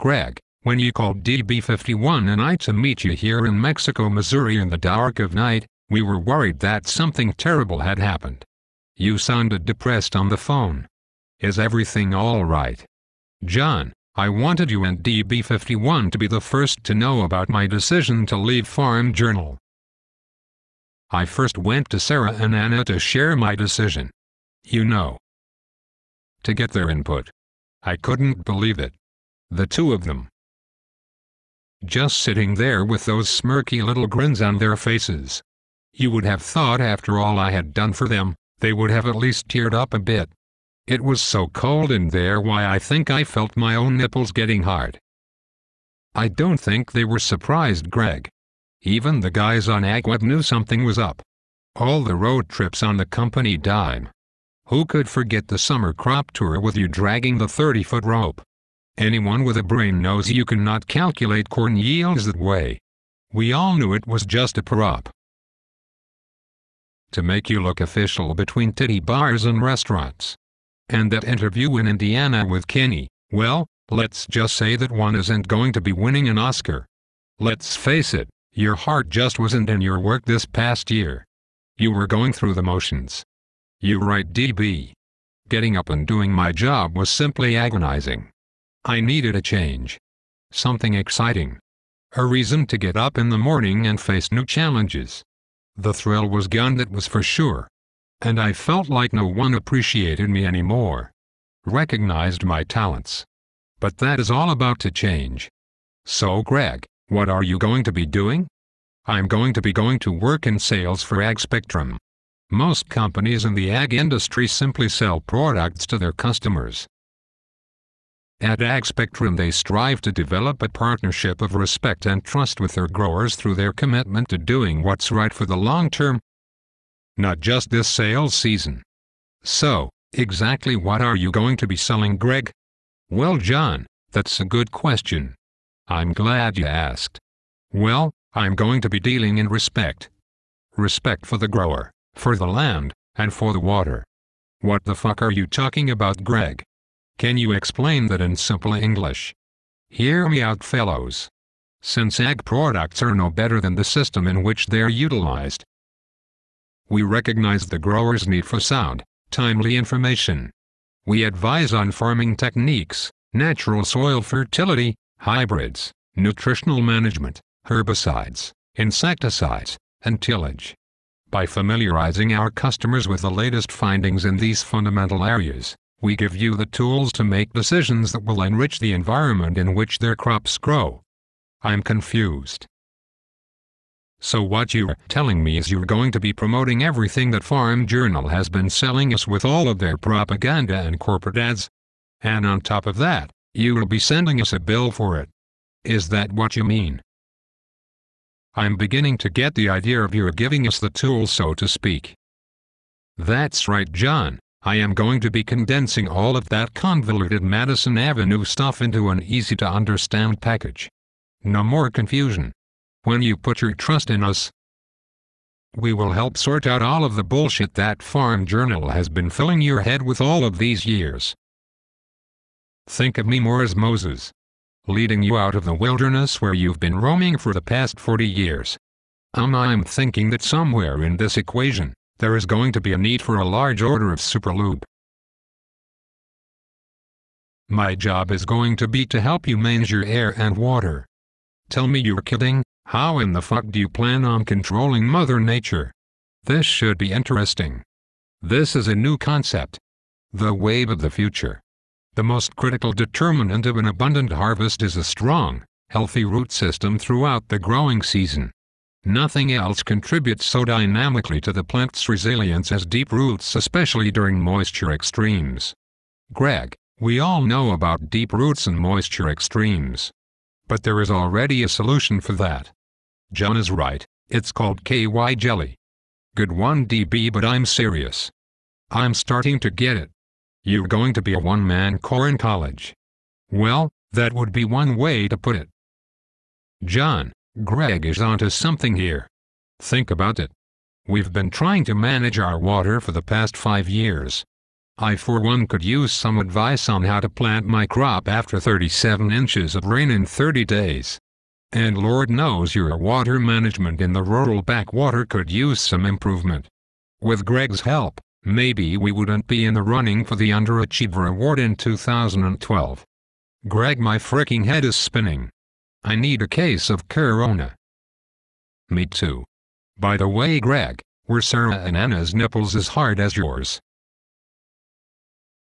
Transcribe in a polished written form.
Greg, when you called DB51 and I to meet you here in Mexico, Missouri in the dark of night, we were worried that something terrible had happened. You sounded depressed on the phone. Is everything all right? John, I wanted you and DB51 to be the first to know about my decision to leave Farm Journal. I first went to Sarah and Anna to share my decision. You know, to get their input. I couldn't believe it. The two of them, just sitting there with those smirky little grins on their faces. You would have thought after all I had done for them, they would have at least teared up a bit. It was so cold in there, why I think I felt my own nipples getting hard. I don't think they were surprised, Greg. Even the guys on AgWeb knew something was up. All the road trips on the company dime. Who could forget the summer crop tour with you dragging the 30-foot rope? Anyone with a brain knows you cannot calculate corn yields that way. We all knew it was just a prop to make you look official between titty bars and restaurants. And that interview in Indiana with Kenny, well, let's just say that one isn't going to be winning an Oscar. Let's face it, your heart just wasn't in your work this past year. You were going through the motions. You're right, DB. Getting up and doing my job was simply agonizing. I needed a change. Something exciting. A reason to get up in the morning and face new challenges. The thrill was gone, that was for sure. And I felt like no one appreciated me anymore. Recognized my talents. But that is all about to change. So Greg, what are you going to be doing? I'm going to work in sales for Ag Spectrum. Most companies in the ag industry simply sell products to their customers. At Ag Spectrum they strive to develop a partnership of respect and trust with their growers through their commitment to doing what's right for the long term, not just this sales season. So, exactly what are you going to be selling, Greg? Well, John, that's a good question. I'm glad you asked. Well, I'm going to be dealing in respect. Respect for the grower, for the land, and for the water. What the fuck are you talking about, Greg? Can you explain that in simple English? Hear me out, fellows. Since ag products are no better than the system in which they're utilized, we recognize the grower's need for sound, timely information. We advise on farming techniques, natural soil fertility, hybrids, nutritional management, herbicides, insecticides, and tillage. By familiarizing our customers with the latest findings in these fundamental areas, we give you the tools to make decisions that will enrich the environment in which their crops grow. I'm confused. So what you're telling me is you're going to be promoting everything that Farm Journal has been selling us with all of their propaganda and corporate ads? And on top of that, you'll be sending us a bill for it. Is that what you mean? I'm beginning to get the idea of you're giving us the tools, so to speak. That's right, John. I am going to be condensing all of that convoluted Madison Avenue stuff into an easy-to-understand package. No more confusion. When you put your trust in us, we will help sort out all of the bullshit that Farm Journal has been filling your head with all of these years. Think of me more as Moses, leading you out of the wilderness where you've been roaming for the past 40 years. I'm thinking that somewhere in this equation, there is going to be a need for a large order of superlube. My job is going to be to help you manage your air and water. Tell me you're kidding. How in the fuck do you plan on controlling Mother Nature? This should be interesting. This is a new concept. The wave of the future. The most critical determinant of an abundant harvest is a strong, healthy root system throughout the growing season. Nothing else contributes so dynamically to the plant's resilience as deep roots, especially during moisture extremes. Greg, we all know about deep roots and moisture extremes. But there is already a solution for that. John is right, it's called KY jelly. Good one, DB, but I'm serious. I'm starting to get it. You're going to be a one-man corn college. Well, that would be one way to put it. John, Greg is onto something here. Think about it. We've been trying to manage our water for the past 5 years. I for one could use some advice on how to plant my crop after 37 inches of rain in 30 days. And Lord knows your water management in the rural backwater could use some improvement. With Greg's help, maybe we wouldn't be in the running for the Underachiever Award in 2012. Greg, my fricking head is spinning. I need a case of Corona. Me too. By the way, Greg, were Sarah and Anna's nipples as hard as yours?